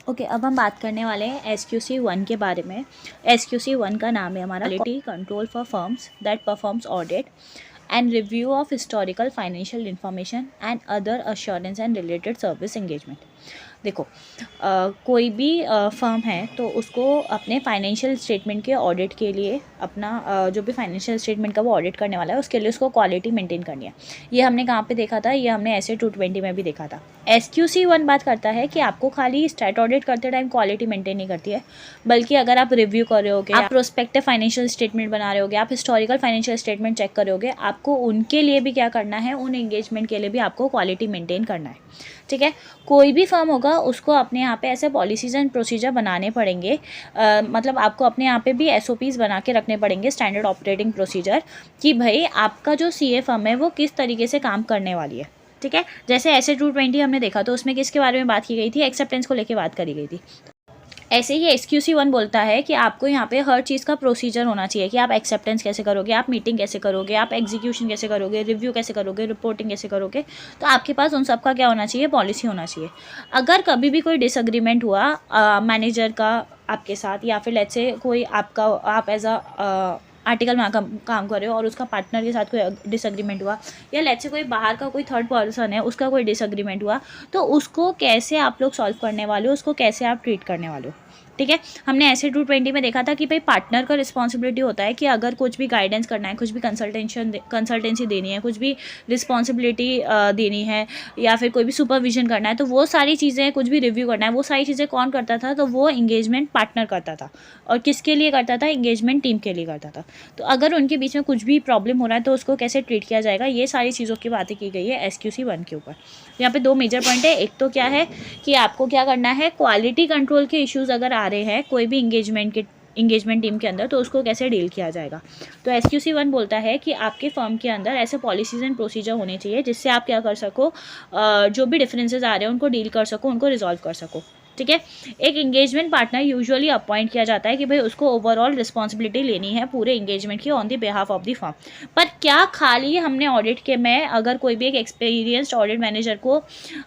Okay, अब हम बात करने वाले हैं SQC 1 के बारे में। SQC 1 का नाम है हमारा quality control for firms that performs audit and review of historical financial information and other assurance and related service engagement. देखो, कोई भी फर्म है तो उसको अपने फाइनेंशियल स्टेटमेंट के ऑडिट के लिए अपना जो भी फाइनेंशियल स्टेटमेंट का वो ऑडिट करने वाला है उसके लिए उसको क्वालिटी मेंटेन करनी है। ये हमने कहाँ पे देखा था? ये हमने ऐसे 220 में भी देखा था। SQC 1 बात करता है कि आपको खाली स्टैट ऑडिट करते टाइम क्वालिटी मेंटेन नहीं करती है, बल्कि अगर आप रिव्यू कर रहे होगे, आप प्रोस्पेक्टिव फाइनेंशियल स्टेटमेंट बना रहे होगे, आप हिस्टोरिकल फाइनेंशियल स्टेटमेंट चेक कर रहे होगे, आपको उनके लिए भी क्या करना है, उन एंगेजमेंट के लिए भी आपको क्वालिटी मेंटेन करना है। ठीक है, कोई भी फर्म होगा उसको अपने यहाँ पे ऐसे पॉलिसीज़ एंड प्रोसीजर बनाने पड़ेंगे। मतलब आपको अपने यहाँ पे भी SOPs बना के रखने पड़ेंगे, स्टैंडर्ड ऑपरेटिंग प्रोसीजर, कि भाई आपका जो CA फर्म है वो किस तरीके से काम करने वाली है। ठीक है, जैसे SA 220 हमने देखा तो उसमें किसके बारे में बात की गई थी? एक्सेप्टेंस को लेके बात करी गई थी। ऐसे ही SQC 1 बोलता है कि आपको यहाँ पे हर चीज़ का प्रोसीजर होना चाहिए कि आप एक्सेप्टेंस कैसे करोगे, आप मीटिंग कैसे करोगे, आप एग्जीक्यूशन कैसे करोगे, रिव्यू कैसे करोगे, रिपोर्टिंग कैसे करोगे। तो आपके पास उन सब का क्या होना चाहिए? पॉलिसी होना चाहिए। अगर कभी भी कोई डिसएग्रीमेंट हुआ मैनेजर का आपके साथ, या फिर लेट्स से कोई आपका, आप एज आर्टिकल में काम कर रहे हो और उसका पार्टनर के साथ कोई डिसएग्रीमेंट हुआ, या लेट्स से कोई बाहर का कोई थर्ड पर्सन है उसका कोई डिसएग्रीमेंट हुआ, तो उसको कैसे आप लोग सॉल्व करने वाले हो, उसको कैसे आप ट्रीट करने वाले हो। ठीक है, हमने SA 220 में देखा था कि भाई पार्टनर का रिस्पॉन्सिबिलिटी होता है कि अगर कुछ भी गाइडेंस करना है, कुछ भी कंसल्टेंसी देनी है, कुछ भी रिस्पॉन्सिबिलिटी देनी है, या फिर कोई भी सुपरविजन करना है, तो वो सारी चीज़ें, कुछ भी रिव्यू करना है, वो सारी चीज़ें कौन करता था? तो वो इंगेजमेंट पार्टनर करता था। और किसके लिए करता था? इंगेजमेंट टीम के लिए करता था। तो अगर उनके बीच में कुछ भी प्रॉब्लम हो रहा है तो उसको कैसे ट्रीट किया जाएगा, ये सारी चीज़ों की बातें की गई है SQC 1 के ऊपर। यहाँ पे 2 मेजर पॉइंट है। एक तो क्या है कि आपको क्या करना है, क्वालिटी कंट्रोल के इश्यूज़ अगर आ रहे हैं कोई भी इंगेजमेंट टीम के अंदर, तो उसको कैसे डील किया जाएगा। तो SQC 1 बोलता है कि आपके फर्म के अंदर ऐसे पॉलिसीज़ एंड प्रोसीजर होने चाहिए जिससे आप क्या कर सको, जो भी डिफरेंसेस आ रहे हैं उनको डील कर सको, उनको रिजॉल्व कर सको। ठीक है, एक इंगेजमेंट पार्टनर यूजुअली अपॉइंट किया जाता है कि भाई उसको ओवरऑल रिस्पॉन्सिबिलिटी लेनी है पूरे इंगेजमेंट की on the behalf of the firm. पर क्या खाली हमने ऑडिट के में अगर कोई भी एक एक्सपीरियंस्ड ऑडिट मैनेजर को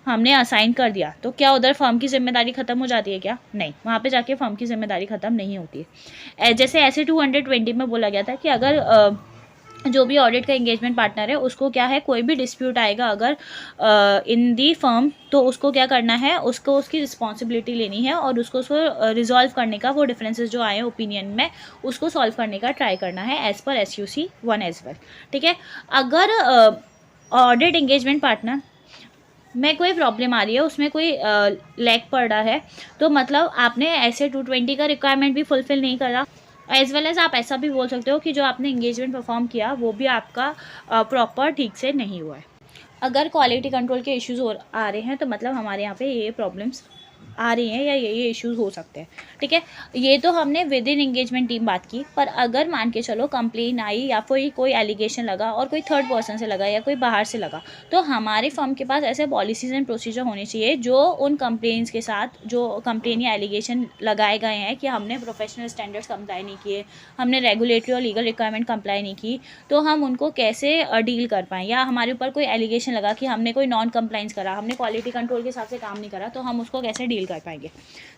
हमने असाइन कर दिया तो क्या उधर फर्म की जिम्मेदारी खत्म हो जाती है क्या? नहीं, वहाँ पे जाके फर्म की जिम्मेदारी खत्म नहीं होती है। जैसे ऐसे 220 में बोला गया था कि अगर जो भी ऑडिट का एंगेजमेंट पार्टनर है उसको क्या है, कोई भी डिस्प्यूट आएगा अगर इन दी फर्म, तो उसको क्या करना है, उसको उसकी रिस्पॉन्सिबिलिटी लेनी है और उसको रिजॉल्व करने का, वो डिफरेंसेस जो आए हैं ओपिनियन में उसको सॉल्व करने का ट्राई करना है as per SQC 1 as well. ठीक है, अगर ऑडिट एंगेजमेंट पार्टनर में कोई प्रॉब्लम आ रही है, उसमें कोई लैग पड़ रहा है, तो मतलब आपने ऐसे 220 का रिक्वायरमेंट भी फुलफिल नहीं करा, एज वेल एज आप ऐसा भी बोल सकते हो कि जो आपने इंगेजमेंट परफॉर्म किया वो भी आपका प्रॉपर ठीक से नहीं हुआ है। अगर क्वालिटी कंट्रोल के इश्यूज़ आ रहे हैं तो मतलब हमारे यहाँ पे ये प्रॉब्लम्स आ रही हैं या ये इश्यूज़ हो सकते हैं। ठीक है, ये तो हमने विद इन एंगेजमेंट टीम बात की। पर अगर मान के चलो कंप्लेन आई या फिर कोई एलिगेशन लगा और कोई थर्ड पर्सन से लगा या कोई बाहर से लगा, तो हमारे फर्म के पास ऐसे पॉलिसीज़ एंड प्रोसीजर होने चाहिए जो उन कंप्लेंट्स के साथ, जो कंप्लेन या एलिगेशन लगाए गए हैं कि हमने प्रोफेशनल स्टैंडर्ड्स कंप्लाई नहीं किए, हमने रेगुलेटरी और लीगल रिक्वायरमेंट कंप्लाई नहीं की, तो हम उनको कैसे डील कर पाएँ। या हमारे ऊपर कोई एलिगेशन लगा कि हमने कोई नॉन कंप्लाइंस करा, हमने क्वालिटी कंट्रोल के हिसाब से काम नहीं करा, तो हम उसको कैसे डील कर पाएंगे।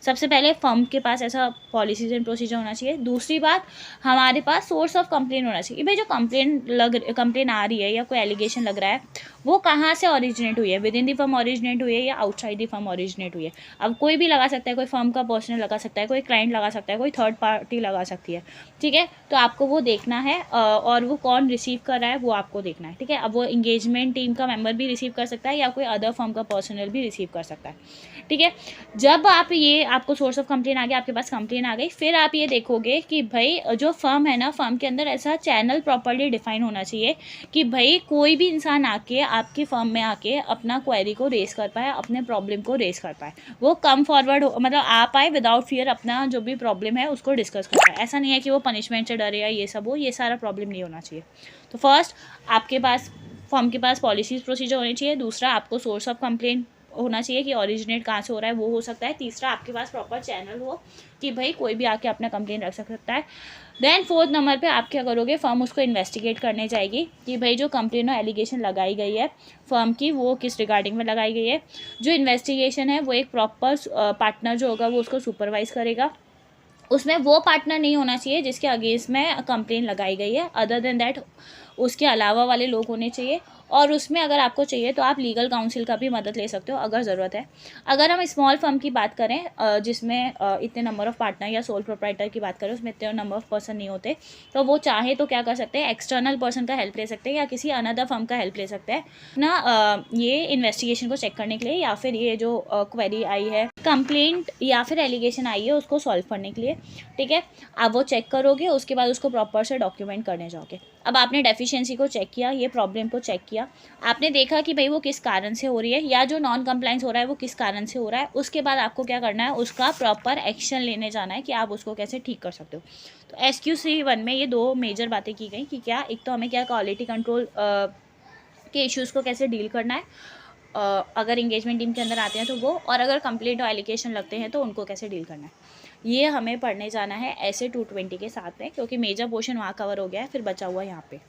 सबसे पहले फर्म के पास ऐसा पॉलिसीज एंड प्रोसीजर होना चाहिए। दूसरी बात, हमारे पास सोर्स ऑफ कंप्लेन होना चाहिए। भाई जो कंप्लेन आ रही है या कोई एलिगेशन लग रहा है वो कहाँ से ओरिजिनेट हुई है, with in the firm originate हुई है या आउटसाइड दी फर्म ओरिजिनेट हुई है। अब कोई भी लगा सकता है, कोई फर्म का पर्सनल लगा सकता है, कोई क्लाइंट लगा सकता है, कोई थर्ड पार्टी लगा सकती है। ठीक है, तो आपको वो देखना है और वो कौन रिसीव कर रहा है वो आपको देखना है। ठीक है, अब वो इंगेजमेंट टीम का मेंबर भी रिसीव कर सकता है या कोई अदर फर्म का पर्सनल भी रिसीव कर सकता है। ठीक है, जब आप ये, आपको सोर्स ऑफ कंप्लेन आ गया, आपके पास कंप्लेन आ गई, फिर आप ये देखोगे कि भाई जो फर्म है ना, फर्म के अंदर ऐसा चैनल प्रॉपर्ली डिफाइन होना चाहिए कि भाई कोई भी इंसान आके आपकी फर्म में आके अपना क्वेरी को रेस कर पाए, अपने प्रॉब्लम को रेस कर पाए, वो कम फॉरवर्ड हो, मतलब आ पाए विदाउट फियर, अपना जो भी प्रॉब्लम है उसको डिस्कस कर पाए। ऐसा नहीं है कि वो पनिशमेंट से डरे या ये सब हो, ये सारा प्रॉब्लम नहीं होना चाहिए। तो फर्स्ट, आपके पास फर्म के पास पॉलिसीज प्रोसीजर होनी चाहिए। दूसरा, आपको सोर्स ऑफ कंप्लेन होना चाहिए कि ओरिजिनेट कहाँ से हो रहा है, वो हो सकता है। तीसरा, आपके पास प्रॉपर चैनल हो कि भाई कोई भी आके अपना कंप्लेंट रख सकता है। देन फोर्थ नंबर पे आप क्या करोगे, फर्म उसको इन्वेस्टिगेट करने जाएगी कि भाई जो कंप्लेन और एलिगेशन लगाई गई है फर्म की, वो किस रिगार्डिंग में लगाई गई है। जो इन्वेस्टिगेशन है वो एक प्रॉपर पार्टनर जो होगा वो उसको सुपरवाइज करेगा। उसमें वो पार्टनर नहीं होना चाहिए जिसके अगेंस्ट में कंप्लेन लगाई गई है, अदर देन दैट उसके अलावा वाले लोग होने चाहिए। और उसमें अगर आपको चाहिए तो आप लीगल काउंसिल का भी मदद ले सकते हो अगर ज़रूरत है। अगर हम स्मॉल फर्म की बात करें जिसमें इतने नंबर ऑफ़ पार्टनर या सोल प्रोप्राइटर की बात करें, उसमें इतने नंबर ऑफ़ पर्सन नहीं होते, तो वो चाहे तो क्या कर सकते हैं, एक्सटर्नल पर्सन का हेल्प ले सकते हैं या किसी अनदर फर्म का हेल्प ले सकते हैं ना, ये इन्वेस्टिगेशन को चेक करने के लिए, या फिर ये जो क्वेरी आई है, कंप्लेंट या फिर एलिगेशन आई है, उसको सॉल्व करने के लिए। ठीक है, आप वो चेक करोगे, उसके बाद उसको प्रॉपर से डॉक्यूमेंट करने जाओगे। अब आपने डेफिशिएंसी को चेक किया, ये प्रॉब्लम को चेक किया, आपने देखा कि भाई वो किस कारण से हो रही है या जो नॉन कंप्लाइंस हो रहा है वो किस कारण से हो रहा है। उसके बाद आपको क्या करना है, उसका प्रॉपर एक्शन लेने जाना है कि आप उसको कैसे ठीक कर सकते हो। तो SQC1 में ये 2 मेजर बातें की गई कि क्या, एक तो हमें क्या क्वालिटी कंट्रोल के इश्यूज़ को कैसे डील करना है, अगर इंगेजमेंट टीम के अंदर आते हैं तो वो, और अगर कंप्लेंट और एलिगेशन लगते हैं तो उनको कैसे डील करना है। ये हमें पढ़ने जाना है ऐसे 220 के साथ में, क्योंकि मेजर पोर्शन वहाँ कवर हो गया है, फिर बचा हुआ यहाँ पे।